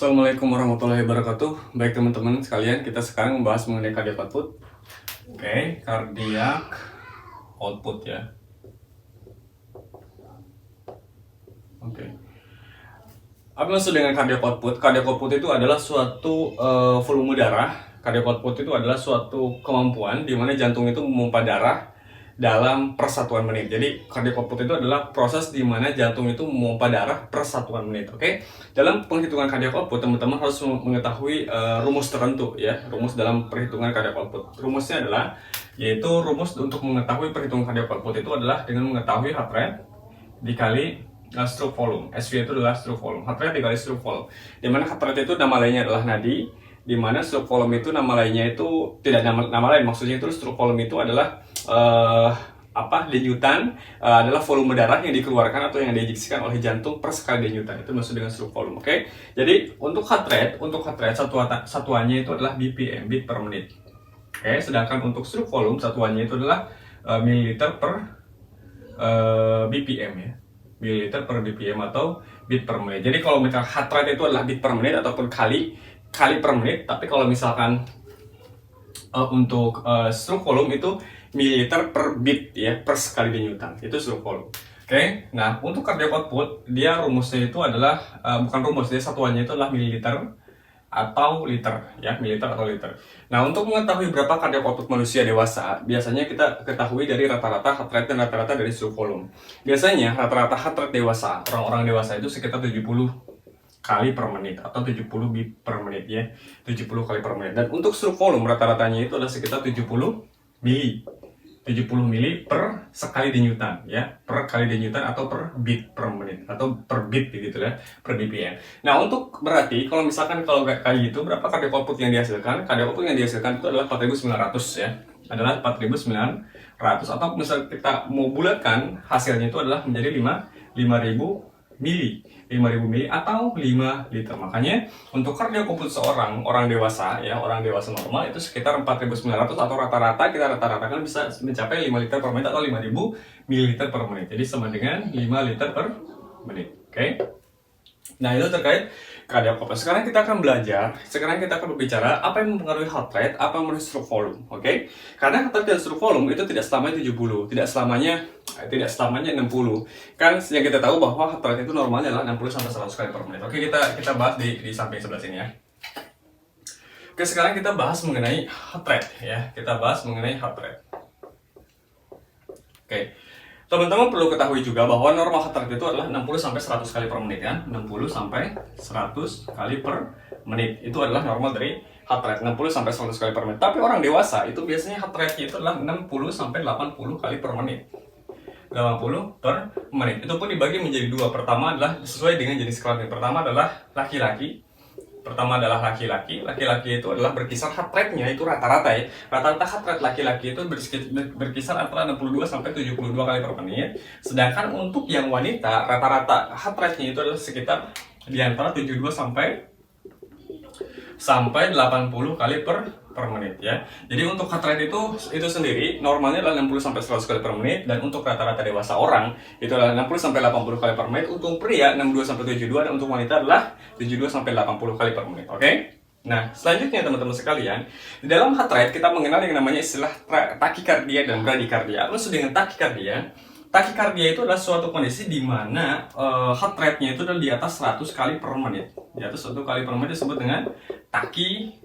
Assalamualaikum warahmatullahi wabarakatuh. Baik teman-teman sekalian, kita sekarang membahas mengenai cardiac output. Oke, cardiac output ya. Oke. Apa maksud dengan cardiac output? Cardiac output itu adalah suatu volume darah. Cardiac output itu adalah suatu kemampuan di mana jantung itu memompa darah dalam persatuan menit. Jadi cardiac output itu adalah proses di mana jantung itu memompa darah per satuan menit. Oke. Dalam penghitungan cardiac output, teman-teman harus mengetahui rumus tertentu ya. Rumus dalam perhitungan cardiac output. Rumusnya adalah yaitu rumus untuk mengetahui perhitungan cardiac output itu adalah dengan mengetahui heart rate dikali stroke volume. SV itu adalah stroke volume. Heart rate dikali stroke volume. Di mana heart rate itu nama lainnya adalah nadi, di mana stroke volume itu nama lainnya itu tidak nama lain, maksudnya itu stroke volume itu adalah denyutan, adalah volume darah yang dikeluarkan atau yang diinjeksikan oleh jantung per sekali denyutan. Itu maksud dengan stroke volume. Oke. Jadi untuk heart rate satuannya itu adalah BPM, beat per menit. Oke, sedangkan untuk stroke volume satuannya itu adalah mililiter per BPM ya. Mililiter per BPM atau beat per menit. Jadi kalau misalkan heart rate itu adalah beat per menit ataupun kali per menit, tapi kalau misalkan untuk stroke volume itu mililiter per beat ya, per sekali denyutan. Itu stroke volume. Oke. Nah, untuk cardiac output dia rumusnya itu adalah bukan rumus, dia satuannya itu adalah mililiter atau liter ya, mililiter atau liter. Nah, untuk mengetahui berapa cardiac output manusia dewasa, biasanya kita ketahui dari rata-rata heart rate dan rata-rata dari stroke volume. Biasanya rata-rata heart rate dewasa, orang-orang dewasa itu sekitar 70 kali per menit atau 70 beat per menit ya, 70 kali per menit. Dan untuk stroke volume rata-ratanya itu adalah sekitar 70 mili per sekali denyutan ya, per kali denyutan atau per beat per menit atau per beat begitu ya, per BPM. Nah, untuk berarti kalau misalkan kalau kayak gitu berapa cardiac output yang dihasilkan? Cardiac output yang dihasilkan itu adalah 4.900 ya. Adalah 4.900 atau misal kita mau bulatkan hasilnya itu adalah menjadi 5.000 mili atau 5 liter. Makanya untuk cardiac output seorang orang dewasa ya, orang dewasa normal itu sekitar 4.900 atau rata-rata kita rata-ratakan bisa mencapai 5 liter per menit atau 5.000 mililiter per menit. Jadi sama dengan 5 liter per menit. Oke. Nah, itu terkait cardiac output. Sekarang kita akan berbicara apa yang mempengaruhi heart rate, apa yang mempengaruhi stroke volume. Oke. Karena heart rate dan stroke volume itu tidak selamanya 70, tidak selamanya 60. Kan yang kita tahu bahwa heart rate itu normalnya adalah 60 sampai 100 kali per menit. Oke, kita bahas di samping sebelah sini ya. Oke, sekarang kita bahas mengenai heart rate ya. Kita bahas mengenai heart rate. Oke. Teman-teman perlu ketahui juga bahwa normal heart rate itu adalah 60 sampai 100 kali per menit ya. 60 sampai 100 kali per menit. Itu adalah normal dari heart rate, 60 sampai 100 kali per menit. Tapi orang dewasa itu biasanya heart rate itu adalah 60 sampai 80 kali per menit. 80 per menit. Itu pun dibagi menjadi dua. Pertama adalah sesuai dengan jenis kelamin. Pertama adalah laki-laki. Laki-laki itu adalah berkisar heart rate-nya itu rata-rata ya. Rata-rata heart rate laki-laki itu berkisar antara 62 sampai 72 kali per menit. Sedangkan untuk yang wanita rata-rata heart rate-nya itu adalah sekitar di antara 72 sampai 80 kali per menit ya. Jadi untuk heart rate itu sendiri normalnya adalah 60 sampai 100 kali per menit, dan untuk rata-rata dewasa orang itu adalah 60 sampai 80 kali per menit. Untuk pria 62 sampai 72, dan untuk wanita adalah 72 sampai 80 kali per menit. Oke? Nah, selanjutnya teman-teman sekalian, di dalam heart rate kita mengenal yang namanya istilah takikardia dan bradikardia. Apa maksud dengan takikardia? Takikardia itu adalah suatu kondisi di mana heart rate-nya itu adalah di atas 100 kali per menit. Di atas 100 kali per menit disebut dengan takikardia.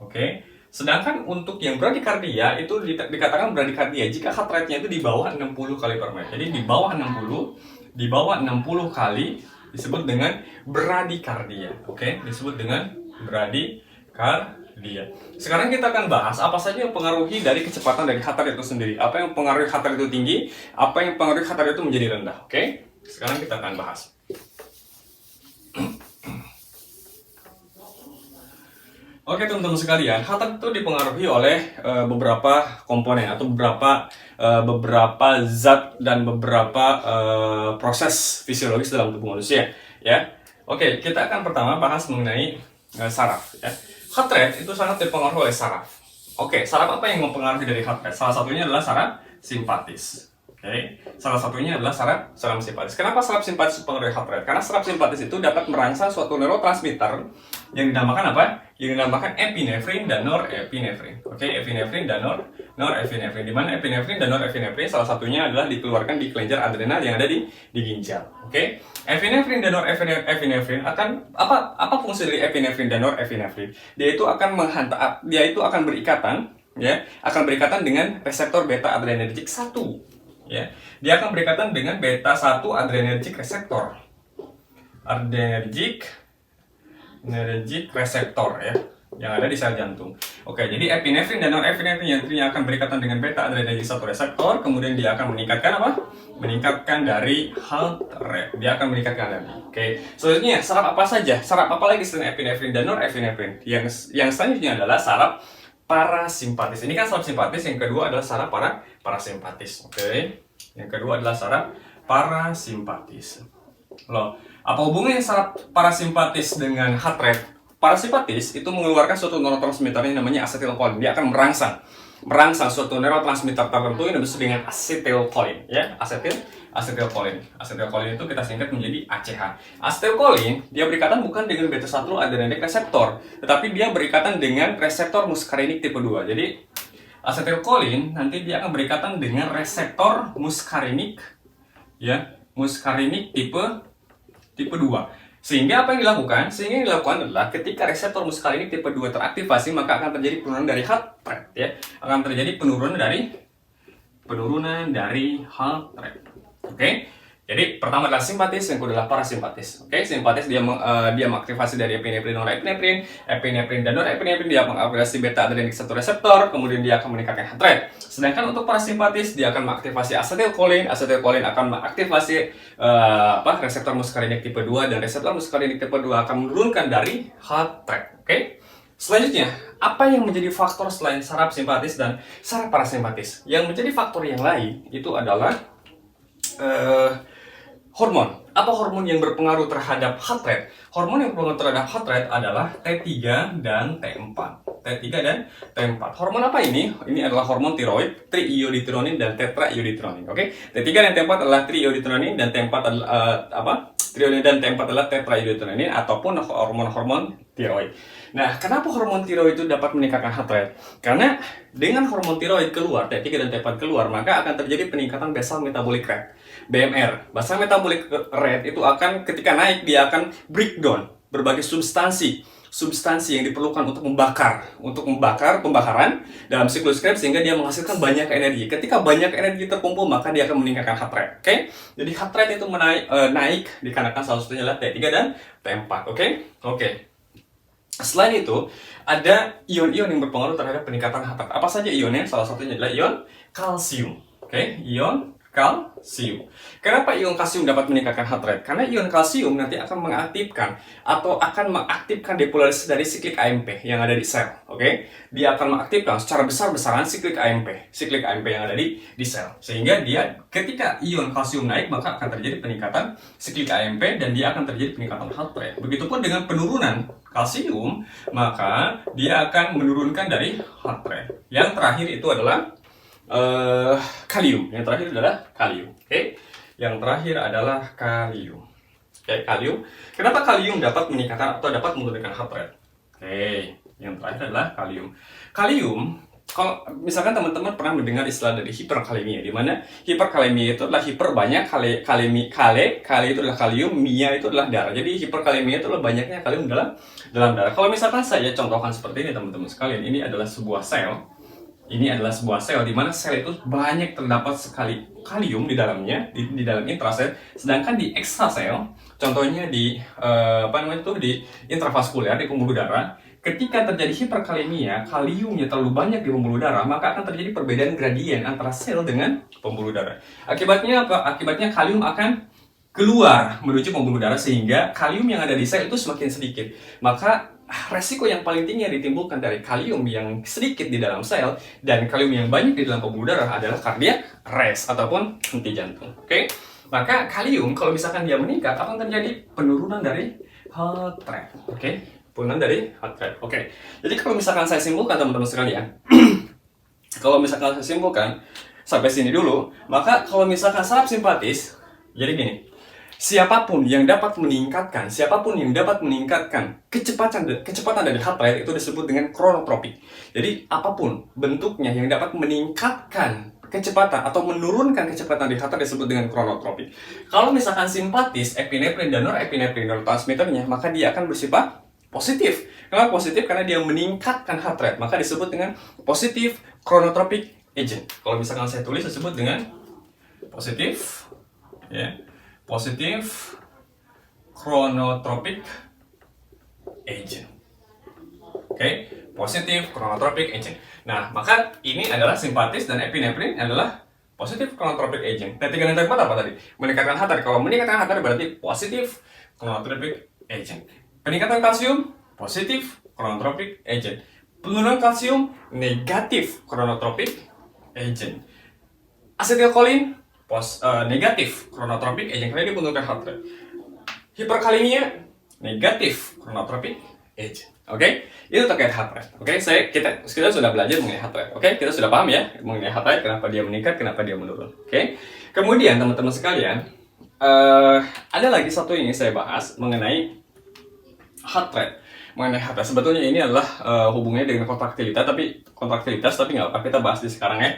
Oke. Sedangkan untuk yang bradikardia itu dikatakan bradikardia jika heart rate-nya itu di bawah 60 kali per menit. Jadi di bawah 60 kali disebut dengan bradikardia. Oke, disebut dengan bradikardia. Sekarang kita akan bahas apa saja yang mempengaruhi dari kecepatan dari heart rate itu sendiri. Apa yang mempengaruhi heart rate itu tinggi, apa yang mempengaruhi heart rate itu menjadi rendah. Oke? Sekarang kita akan bahas. Oke, teman-teman sekalian, heart rate itu dipengaruhi oleh beberapa komponen atau beberapa zat dan beberapa proses fisiologis dalam tubuh manusia ya. Oke, kita akan pertama bahas mengenai saraf ya. Heart rate itu sangat dipengaruhi oleh saraf. Oke, saraf apa yang mempengaruhi dari heart rate? Salah satunya adalah saraf simpatis. Oke. Oke, salah satunya adalah saraf simpatis. Kenapa saraf simpatis mempengaruhi heart rate? Karena saraf simpatis itu dapat merangsang suatu neurotransmitter yang dinamakan apa? Yang dinamakan epinefrin dan norepinefrin. Oke, epinefrin dan norepinefrin. Di mana epinefrin dan norepinefrin salah satunya adalah dikeluarkan di kelenjar adrenal yang ada di ginjal. Oke, epinefrin dan norepinefrin akan apa fungsi dari epinefrin dan norepinefrin? Dia itu akan berikatan, ya, akan berikatan dengan reseptor beta adrenergic 1. Ya, dia akan berikatan dengan beta 1 adrenergic reseptor. Adrenergic reseptor, ya, yang ada di sel jantung. Oke, jadi epinefrin dan norepinefrin yang akan berikatan dengan beta adrenergic 1 reseptor, kemudian dia akan meningkatkan apa? Meningkatkan dari heart rate. Dia akan meningkatkan lagi. Oke, selanjutnya saraf apa saja? Saraf apa lagi selain epinefrin dan norepinefrin? Yang selanjutnya adalah saraf parasimpatis. Ini kan saraf simpatis, yang kedua adalah saraf parasimpatis. Oke. Yang kedua adalah saraf parasimpatis. Loh, apa hubungannya saraf parasimpatis dengan heart rate? Parasimpatis itu mengeluarkan suatu neurotransmitter yang namanya asetilkolin. Dia akan merangsang suatu neurotransmitter tertentu yang disebut dengan asetilkolin, ya, asetilkolin. Asetilkolin itu kita singkat menjadi ACH. Asetilkolin dia berikatan bukan dengan beta 1 adrenergic reseptor, tetapi dia berikatan dengan reseptor muskarinik tipe 2. Jadi asetilkolin nanti dia akan berikatan dengan reseptor muskarinik, ya, muskarinik tipe 2. Sehingga apa yang dilakukan? Sehingga yang dilakukan adalah ketika reseptor muskarinik tipe 2 teraktivasi, maka akan terjadi penurunan dari heart rate, ya. Akan terjadi penurunan dari heart rate. Oke. Jadi pertama adalah simpatis, yang kedua adalah parasimpatis. Oke, simpatis dia mengaktifasi dari epinefrin, norepinefrin dan norepinefrin dia mengaktifasi beta adrenergic 1 reseptor, kemudian dia akan meningkatkan heart rate. Sedangkan untuk parasimpatis dia akan mengaktifasi asetilkolin akan mengaktifasi reseptor muskarinik tipe 2, dan reseptor muskarinik tipe 2 akan menurunkan dari heart rate. Oke. Selanjutnya, apa yang menjadi faktor selain saraf simpatis dan saraf parasimpatis? Yang menjadi faktor yang lain itu adalah hormon. Apa hormon yang berpengaruh terhadap heart rate? Hormon yang berpengaruh terhadap heart rate adalah T3 dan T4. T3 dan T4. Hormon apa ini? Ini adalah hormon tiroid, triioditironin dan tetraioditironin. Oke? T3 dan T4 adalah triioditironin dan T4 adalah Triioditironin dan T4 adalah tetraioditironin ataupun hormon-hormon tiroid. Nah, kenapa hormon tiroid itu dapat meningkatkan heart rate? Karena dengan hormon tiroid keluar, T3 dan T4 keluar, maka akan terjadi peningkatan basal metabolic rate, BMR. Basal metabolic rate itu akan ketika naik dia akan breakdown berbagai substansi yang diperlukan untuk membakar pembakaran dalam siklus Krebs sehingga dia menghasilkan banyak energi. Ketika banyak energi terkumpul, maka dia akan meningkatkan heart rate. Oke? Jadi heart rate itu naik dikarenakan salah satunya adalah T3 dan T4. Oke. Selain itu, ada ion-ion yang berpengaruh terhadap peningkatan heart rate. Apa saja ionnya? Salah satunya adalah ion kalsium. Oke? Ion kalsium. Kenapa ion kalsium dapat meningkatkan heart rate? Karena ion kalsium nanti akan mengaktifkan depolarisasi dari siklik AMP yang ada di sel. Oke? Dia akan mengaktifkan secara besar-besaran siklik AMP yang ada di sel. Sehingga dia ketika ion kalsium naik, maka akan terjadi peningkatan siklik AMP dan dia akan terjadi peningkatan heart rate. Begitupun dengan penurunan kalsium, maka dia akan menurunkan dari heart rate. Yang terakhir itu adalah kalium. Yang terakhir adalah kalium. Oke. Yang terakhir adalah kalium. Oke, kalium. Kenapa kalium dapat meningkatkan atau dapat menurunkan heart rate? Oke, yang terakhir adalah kalium. Kalium, kalau misalkan teman-teman pernah mendengar istilah dari hiperkalemia, di mana hiperkalemia itu adalah hiper banyak, kali itu adalah kalium, mia itu adalah darah. Jadi hiperkalemia itu adalah banyaknya kalium dalam darah. Kalau misalkan saya contohkan seperti ini teman-teman sekalian, ini adalah sebuah sel. Ini adalah sebuah sel di mana sel itu banyak terdapat sekali kalium di dalamnya, di dalam intrasel, sedangkan di ekstrasel, contohnya di di intravaskuler, di pembuluh darah, ketika terjadi hiperkalemia, kaliumnya terlalu banyak di pembuluh darah, maka akan terjadi perbedaan gradien antara sel dengan pembuluh darah. Akibatnya apa? Akibatnya kalium akan keluar menuju pembuluh darah sehingga kalium yang ada di sel itu semakin sedikit. Maka resiko yang paling tinggi yang ditimbulkan dari kalium yang sedikit di dalam sel dan kalium yang banyak di dalam pembuluh darah adalah cardiac arrest ataupun henti jantung. Oke? Maka kalium kalau misalkan dia meningkat akan terjadi penurunan dari heart rate. Oke? Penurunan dari heart rate. Oke. Jadi kalau misalkan saya simpulkan teman-teman sekalian, sampai sini dulu. Maka kalau misalkan saraf simpatis, jadi gini, siapapun yang dapat meningkatkan kecepatan dari heart rate itu disebut dengan chronotropik. Jadi apapun bentuknya yang dapat meningkatkan kecepatan atau menurunkan kecepatan di heart rate disebut dengan chronotropik. Kalau misalkan simpatis, epinefrin dan norepinefrin neurotransmitternya, maka dia akan bersifat positif. Kenapa positif? Karena dia meningkatkan heart rate, maka disebut dengan positif chronotropic agent. Kalau misalkan saya tulis disebut dengan positif, ya, positif chronotropic agent. Oke, positif chronotropic agent. Nah, maka ini adalah simpatis dan epinefrin adalah positif chronotropic agent. Nah, 3 dan 4 apa tadi? Meningkatkan heart rate. Kalau meningkatkan heart rate berarti positif chronotropic agent. Peningkatan kalsium, positif chronotropic agent. Penurunan kalsium, negatif chronotropic agent. Asetilkolin, negatif chronotropic agent karena dia menurunkan heart rate. Hiperkalemia, negatif chronotropic agent. Oke, itu terkait heart rate. Oke, kita sudah belajar mengenai heart rate. Oke, kita sudah paham ya mengenai heart rate, kenapa dia meningkat, kenapa dia menurun. Oke, kemudian teman-teman sekalian, ada lagi satu yang ingin saya bahas mengenai heart rate. Mengenai heart rate, sebetulnya ini adalah hubungannya dengan kontraktilitas, tapi nggak apa, kita bahas di sekarang ya.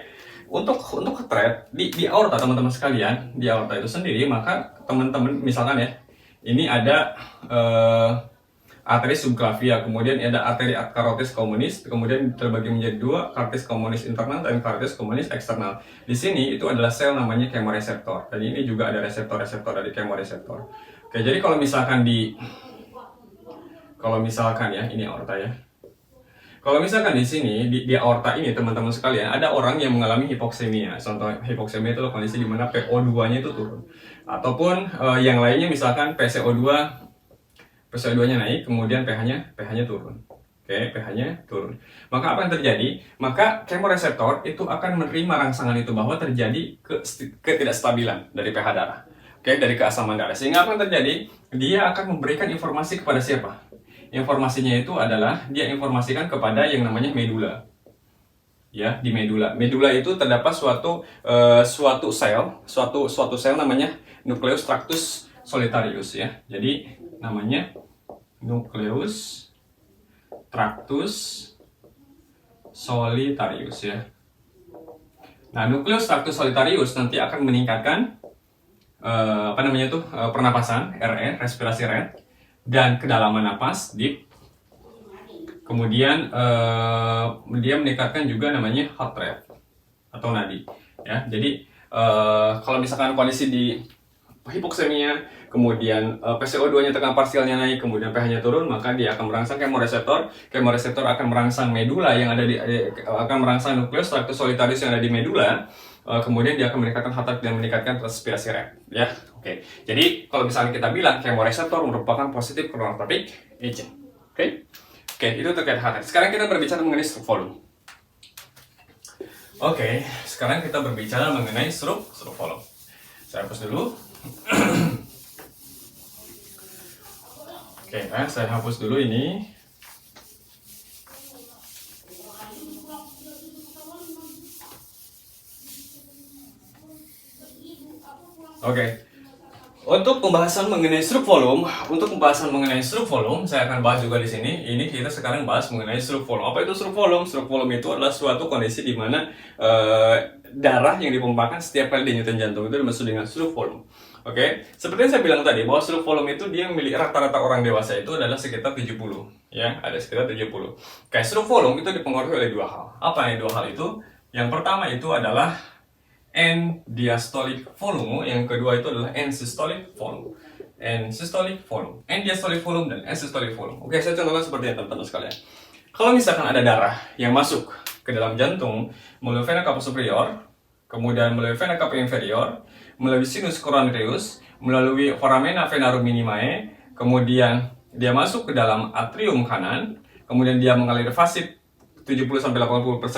Untuk heart rate di aorta teman-teman sekalian, di aorta itu sendiri, maka teman-teman misalkan ya, ini ada arteri subclavia, kemudian ada arteri carotis communis, kemudian terbagi menjadi 2, carotis communis internal dan carotis communis eksternal. Di sini itu adalah sel namanya chemoreseptor. Dan ini juga ada reseptor-reseptor dari chemoreseptor. Oke, jadi kalau misalkan ya, ini aorta ya. Kalau misalkan di sini di aorta ini teman-teman sekalian ada orang yang mengalami hipoksemia. Contoh hipoksemia itu kondisi di mana PO2-nya itu turun. Ataupun yang lainnya misalkan PCO2-nya naik, kemudian pH-nya turun. Oke, pH-nya turun. Maka apa yang terjadi? Maka chemoreseptor itu akan menerima rangsangan itu bahwa terjadi ketidakstabilan dari pH darah. Oke, dari keasaman darah. Sehingga apa yang terjadi? Dia akan memberikan informasi kepada siapa? Informasinya itu adalah dia informasikan kepada yang namanya medula. Ya, di medula. Medula itu terdapat suatu sel namanya nucleus tractus solitarius ya. Jadi namanya nucleus tractus solitarius ya. Nah, nucleus tractus solitarius nanti akan meningkatkan pernapasan, RE, respirasi rate, dan kedalaman napas, deep. Kemudian dia meningkatkan juga namanya heart rate atau nadi. Ya, jadi kalau misalkan kondisi di hipoksemia, kemudian PCO2-nya tekan parsialnya naik, kemudian pH-nya turun, maka dia akan merangsang chemoreseptor. Chemoreseptor akan merangsang medula yang ada akan merangsang nucleus tractus solitarius yang ada di medula. Kemudian dia akan meningkatkan heart rate dan meningkatkan respirasi rate. Ya, oke. Jadi kalau misalnya kita bilang chemoreseptor merupakan positif chronotropic agent. Oke, itu terkait heart rate. Sekarang kita berbicara mengenai stroke volume. Oke, sekarang kita berbicara mengenai stroke volume. Saya hapus dulu. Oke, saya hapus dulu ini. Oke. Untuk pembahasan mengenai stroke volume, saya akan bahas juga di sini. Ini kita sekarang bahas mengenai stroke volume. Apa itu stroke volume? Stroke volume itu adalah suatu kondisi di mana darah yang dipompakan setiap kali denyutan jantung itu dimaksud dengan stroke volume. Oke, seperti yang saya bilang tadi bahwa stroke volume itu dia memiliki rata-rata orang dewasa itu adalah sekitar 70, ya, ada sekitar 70. Oke, stroke volume itu dipengaruhi oleh 2 hal. Apa yang 2 hal itu? Yang pertama itu adalah end diastolic volume, yang kedua itu adalah end systolic volume. End systolic volume, end diastolic volume dan end systolic volume. Oke, saya contohkan seperti ini teman-teman sekalian. Kalau misalkan ada darah yang masuk ke dalam jantung melalui vena cava superior, kemudian melalui vena cava inferior, melalui sinus coronareus, melalui foramina venarum minimae, kemudian dia masuk ke dalam atrium kanan, kemudian dia mengalir fasit 70-80%,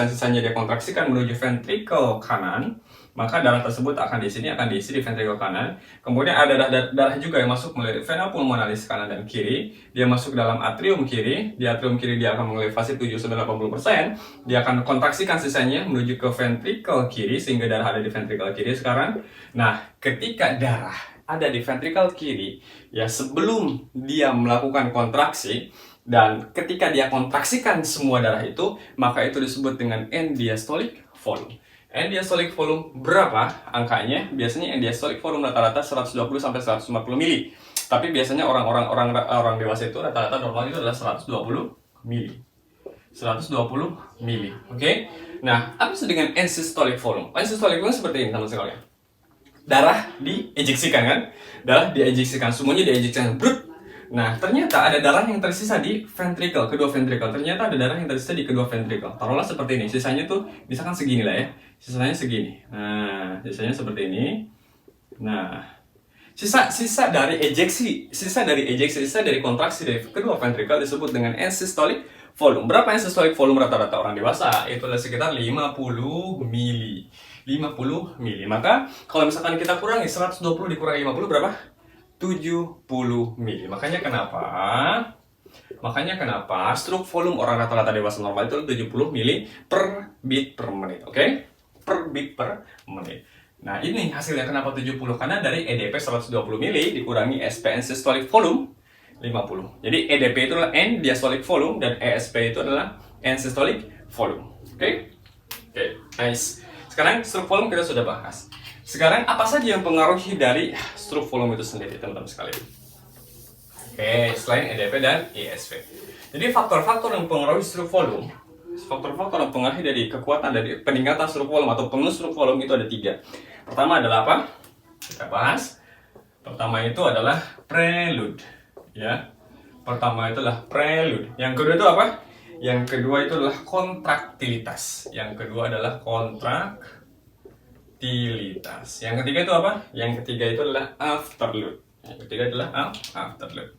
sisanya dia kontraksikan menuju ventricle kanan. maka darah tersebut akan diisi di ventrikel kanan. Kemudian ada darah juga yang masuk melalui vena pulmonalis kanan dan kiri. Dia masuk dalam atrium kiri. Di atrium kiri dia akan mengelevasi 70-80%. Dia akan kontraksikan sisanya menuju ke ventrikel kiri sehingga darah ada di ventrikel kiri sekarang. Nah, ketika darah ada di ventrikel kiri, ya sebelum dia melakukan kontraksi, dan ketika dia kontraksikan semua darah itu, maka itu disebut dengan end diastolic volume. End diastolic volume berapa angkanya? Biasanya end diastolic volume rata-rata 120 sampai 150 mili. Tapi biasanya orang dewasa itu rata-rata normal itu adalah 120 mili. 120 mili. Oke? Nah, apa sih dengan end systolic volume? End systolic volume seperti ini, teman-teman sekalian. Darah diejeksikan kan? Darah diejeksikan, semuanya diejeksikan. Brut. Nah, ternyata ada darah yang tersisa di ventrikel, kedua ventrikel. Ternyata ada darah yang tersisa di kedua ventrikel. Taruhlah seperti ini. Sisanya tuh misalkan segini lah ya. Sisanya segini. Nah, sisanya seperti ini. Nah, sisa dari kontraksi dari kedua ventrikel disebut dengan end systolic volume. Berapa end systolic volume rata-rata orang dewasa? Itu adalah sekitar 50 mili. 50 mili. Maka kalau misalkan kita kurangi 120 dikurangi 50 berapa? 70 mili. Makanya kenapa stroke volume orang rata-rata dewasa normal itu 70 mili per beat per menit. Oke? Per beat per menit. Nah, ini hasilnya kenapa 70? Karena dari EDP 120 mili dikurangi SPN systolic volume 50. Jadi EDP itu adalah end diastolic volume dan ESP itu adalah end systolic volume. Oke? Oke, nice. Sekarang stroke volume kita sudah bahas. Sekarang apa saja yang mempengaruhi dari stroke volume itu sendiri, teman-teman sekalian? Oke, selain EDP dan ESP. Jadi faktor-faktor yang mempengaruhi stroke volume, faktor-faktor yang mempengaruhi dari kekuatan dari peningkatan stroke volume atau penuh stroke volume itu ada 3. Pertama adalah apa? Kita bahas. Pertama itu adalah prelude, ya. Pertama itu adalah prelude. Yang kedua itu apa? Yang kedua itu adalah kontraktilitas. Yang kedua adalah kontraktilitas. Yang ketiga itu apa? Yang ketiga itu adalah afterload. Yang ketiga adalah afterload.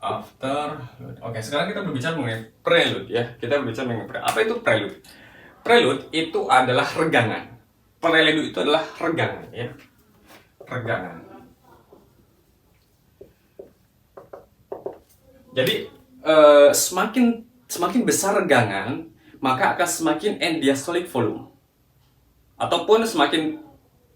Afterload. Oke, sekarang kita berbicara mengenai prelude ya. Kita berbicara mengenai prelude. Apa itu prelude? Prelude itu adalah regangan. Prelude itu adalah regangan ya. Regangan. Jadi semakin besar regangan, maka akan semakin end diastolic volume. Ataupun semakin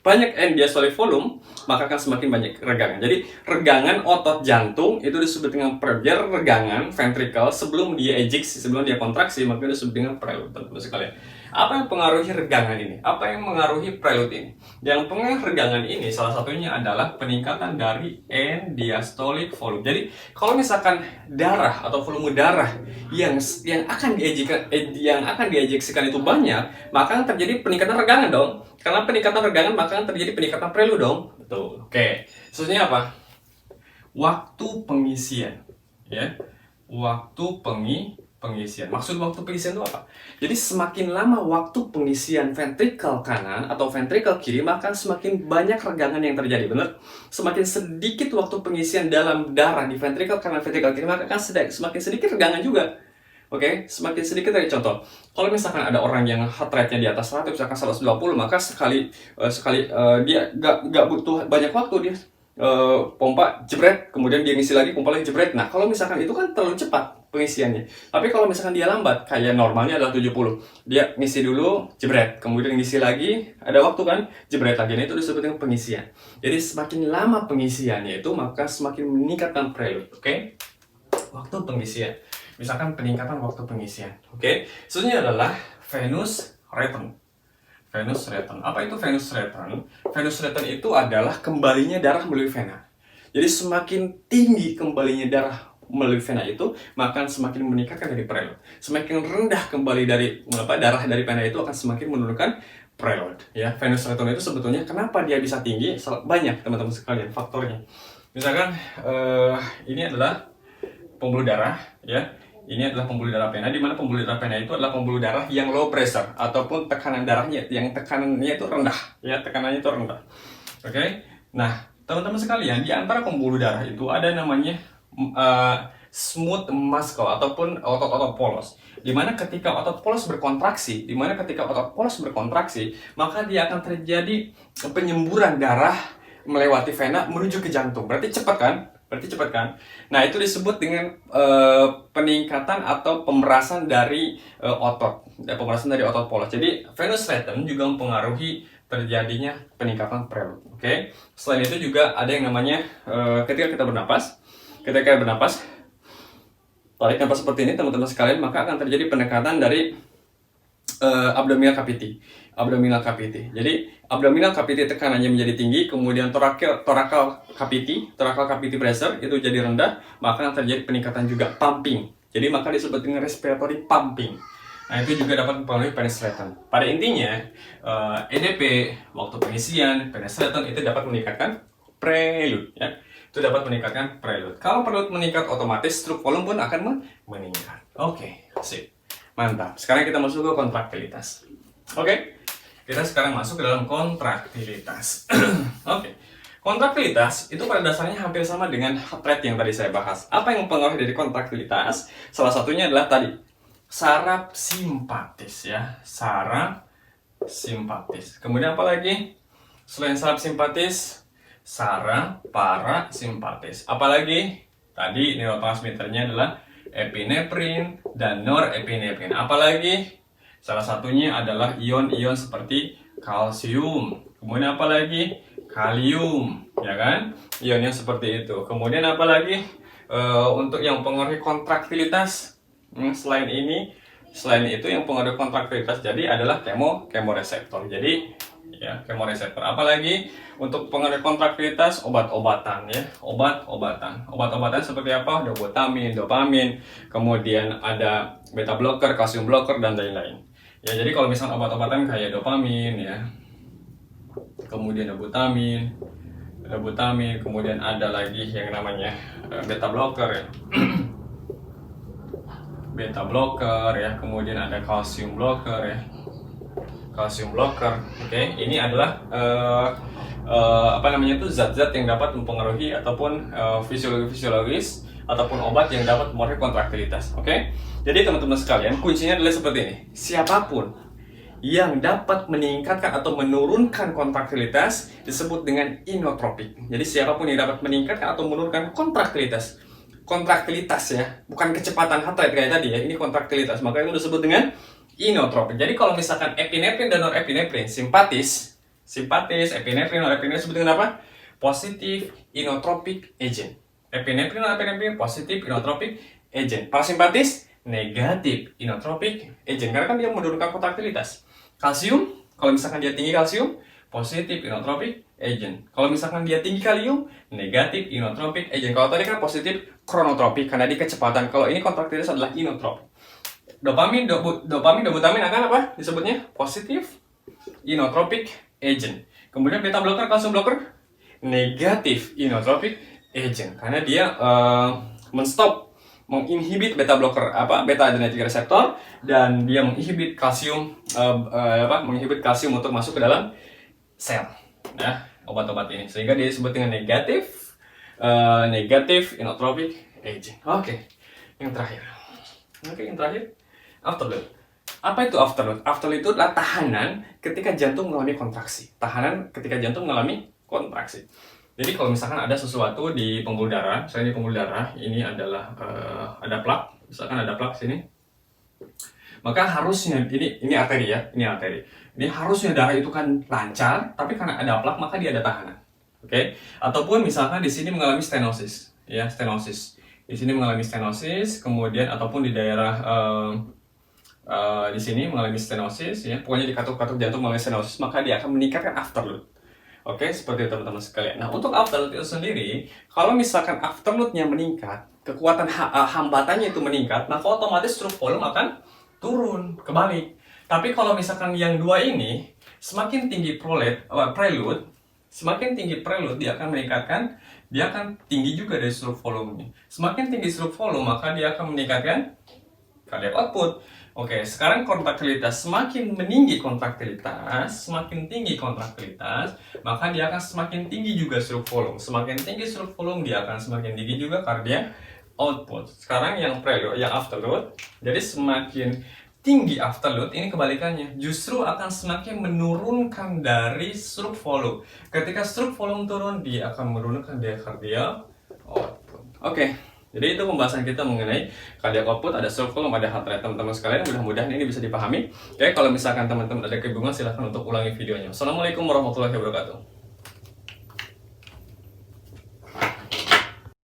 banyak end diastolic volume, maka akan semakin banyak regangan. Jadi regangan otot jantung itu disebut dengan prelude. Regangan ventrikel sebelum dia ejeksi, sebelum dia kontraksi, maka disebut dengan prelude, teman-teman sekalian. Apa yang mempengaruhi regangan ini? Apa yang mengaruhi prelude ini? Yang pengaruh regangan ini salah satunya adalah peningkatan dari end diastolic volume. Jadi kalau misalkan darah atau volume darah yang akan diejeksikan itu banyak, maka akan terjadi peningkatan regangan dong. Karena peningkatan regangan maka akan terjadi peningkatan prelude dong. Betul. Oke. Selanjutnya apa? Waktu pengisian, ya. Waktu pengisian. Maksud waktu pengisian itu apa? Jadi semakin lama waktu pengisian ventrikel kanan atau ventrikel kiri, maka semakin banyak regangan yang terjadi, benar? Semakin sedikit waktu pengisian dalam darah di ventrikel kanan, ventrikel kiri, maka akan semakin sedikit regangan juga. Oke, semakin sedikit dari contoh. Kalau misalkan ada orang yang heart rate-nya di atas 100, misalkan 120, maka sekali dia nggak butuh banyak waktu, dia pompa jebret, kemudian dia ngisi lagi, pompa lagi jebret. Nah, kalau misalkan itu kan terlalu cepat pengisiannya. Tapi kalau misalkan dia lambat, kayak normalnya adalah 70, dia ngisi dulu, jebret, kemudian ngisi lagi, ada waktu kan, jebret lagi. Nah, itu disebut dengan pengisian. Jadi semakin lama pengisiannya itu, maka semakin meningkatkan prelude. Oke? Waktu pengisian. Misalkan peningkatan waktu pengisian. Oke? Selanjutnya adalah venous return. Venous return. Apa itu venous return? Venous return itu adalah kembalinya darah melalui vena. Jadi semakin tinggi kembalinya darah melalui vena itu, maka semakin meningkatkan dari prelude. Semakin rendah kembali dari darah dari vena itu akan semakin menurunkan prelude. Ya, venous return itu sebetulnya kenapa dia bisa tinggi? Banyak teman-teman sekalian faktornya. Misalkan ini adalah pembuluh darah, ya. Ini adalah pembuluh darah vena, di mana pembuluh darah vena itu adalah pembuluh darah yang low pressure ataupun tekanan darahnya yang tekanannya itu rendah, ya, tekanannya itu rendah. Oke. Nah, teman-teman sekalian, di antara pembuluh darah itu ada namanya smooth muscle ataupun otot-otot polos. Dimana ketika otot polos berkontraksi, maka dia akan terjadi penyemburan darah melewati vena menuju ke jantung. Berarti cepat kan? Nah, itu disebut dengan peningkatan atau pemerasan dari otot polos. Jadi venous flatten juga mempengaruhi terjadinya peningkatan preload. Oke. Selain itu juga ada yang namanya ketika kita bernapas, tarik napas seperti ini teman-teman sekalian, maka akan terjadi pendekatan dari abdominal cavity. Jadi abdominal cavity tekanannya menjadi tinggi, kemudian thoracal cavity pressure itu jadi rendah, maka akan terjadi peningkatan juga pumping. Jadi maka disebut dengan respiratory pumping. Nah, itu juga dapat mempengaruhi venous flatten. Pada intinya, EDP, waktu pengisian, venous flatten itu dapat meningkatkan prelude, ya. Itu dapat meningkatkan prelude. Kalau prelude meningkat, otomatis stroke volume pun akan meningkat. Oke, sip. Mantap. Sekarang kita masuk ke kontraktilitas. Oke. Kita sekarang masuk ke dalam kontraktilitas. Oke. Kontraktilitas itu pada dasarnya hampir sama dengan heart rate yang tadi saya bahas. Apa yang mempengaruhi dari kontraktilitas? Salah satunya adalah tadi saraf simpatis, ya. Saraf simpatis. Kemudian apa lagi? Selain saraf simpatis, saraf parasimpatis. Apalagi tadi neurotransmitternya adalah epinefrin dan norepinefrin. Apalagi salah satunya adalah ion-ion seperti kalsium. Kemudian apalagi kalium, ya kan? Ion-ion seperti itu. Kemudian apalagi untuk yang mempengaruhi kontraktilitas, selain itu yang mempengaruhi kontraktilitas jadi adalah kemoreseptor. Jadi ya, kemoreseptor. Apalagi untuk pengaruh kontraktilitas, obat-obatan, ya. Obat-obatan seperti apa? Dopamin, kemudian ada beta blocker, kalsium blocker, dan lain-lain. Ya, jadi kalau misalnya obat-obatan kayak dopamin, ya, kemudian butamin, kemudian ada lagi yang namanya beta blocker, ya. Beta blocker, ya, kemudian ada kalsium blocker, ya. Oke. Ini adalah zat-zat yang dapat mempengaruhi ataupun fisiologis ataupun obat yang dapat mempengaruhi kontraktilitas. Oke. Jadi teman-teman sekalian, kuncinya adalah seperti ini. Siapapun yang dapat meningkatkan atau menurunkan kontraktilitas disebut dengan inotropik. Jadi siapapun yang dapat meningkatkan atau menurunkan kontraktilitas, ya, bukan kecepatan heart rate kayak tadi, ya. Ini kontraktilitas, maka itu disebut dengan inotropik. Jadi kalau misalkan epinefrin dan norepinefrin simpatis, epinefrin, norepinefrin disebut dengan apa? Positif inotropic agent. Epinefrin, norepinefrin positif inotropic agent. Parasimpatis negatif inotropic agent, karena kan dia menurunkan kontraktilitas. Kalsium, kalau misalkan dia tinggi kalsium, positif inotropic agent. Kalau misalkan dia tinggi kalium, negatif inotropic agent. Kalau tadi kan positif chronotropik karena di kecepatan. Kalau ini kontraktilitas adalah inotropik. Dopamin, butamin akan apa? Disebutnya positif inotropic agent. Kemudian beta blocker, kalsium blocker, negatif inotropic agent karena dia menginhibit beta blocker, beta adrenergic receptor, dan dia menginhibit kalsium untuk masuk ke dalam sel, ya, obat-obat ini, sehingga dia disebut dengan negatif inotropic agent. Oke. Yang terakhir afterload. Apa itu afterload? Afterload itu adalah tahanan ketika jantung mengalami kontraksi. Jadi kalau misalkan ada sesuatu di pembuluh darah, misalnya di pembuluh darah ini adalah ada plak, misalkan ada plak sini, maka harusnya ini arteri, ya, ini arteri. Ini harusnya darah itu kan lancar, tapi karena ada plak maka dia ada tahanan. Oke? Ataupun misalkan di sini mengalami stenosis, ya, stenosis. Di sini mengalami stenosis, kemudian ataupun di daerah di sini mengalami stenosis, ya, pokoknya di katup-katup jantung mengalami stenosis, maka dia akan meningkatkan afterload. Oke, seperti itu teman-teman sekalian. Nah, untuk afterload itu sendiri, kalau misalkan afterloadnya meningkat, kekuatan hambatannya itu meningkat, maka otomatis stroke volume akan turun, kebalik. Tapi kalau misalkan yang dua ini, semakin tinggi prelude, dia akan meningkatkan, dia akan tinggi juga dari stroke volume-nya. Semakin tinggi stroke volume, maka dia akan meningkatkan cardiac output. Oke, sekarang kontraktilitas, semakin tinggi kontraktilitas, maka dia akan semakin tinggi juga stroke volume. Semakin tinggi stroke volume, dia akan semakin tinggi juga cardiac output. Sekarang yang preload, yang afterload. Jadi semakin tinggi afterload, ini kebalikannya. Justru akan semakin menurunkan dari stroke volume. Ketika stroke volume turun, dia akan menurunkan diakardial output. Oke. Jadi itu pembahasan kita mengenai cardiac output, ada stroke volume, ada heart rate. Teman-teman sekalian, mudah-mudahan ini bisa dipahami. Oke, kalau misalkan teman-teman ada kebingungan, silahkan untuk ulangi videonya. Assalamualaikum warahmatullahi wabarakatuh.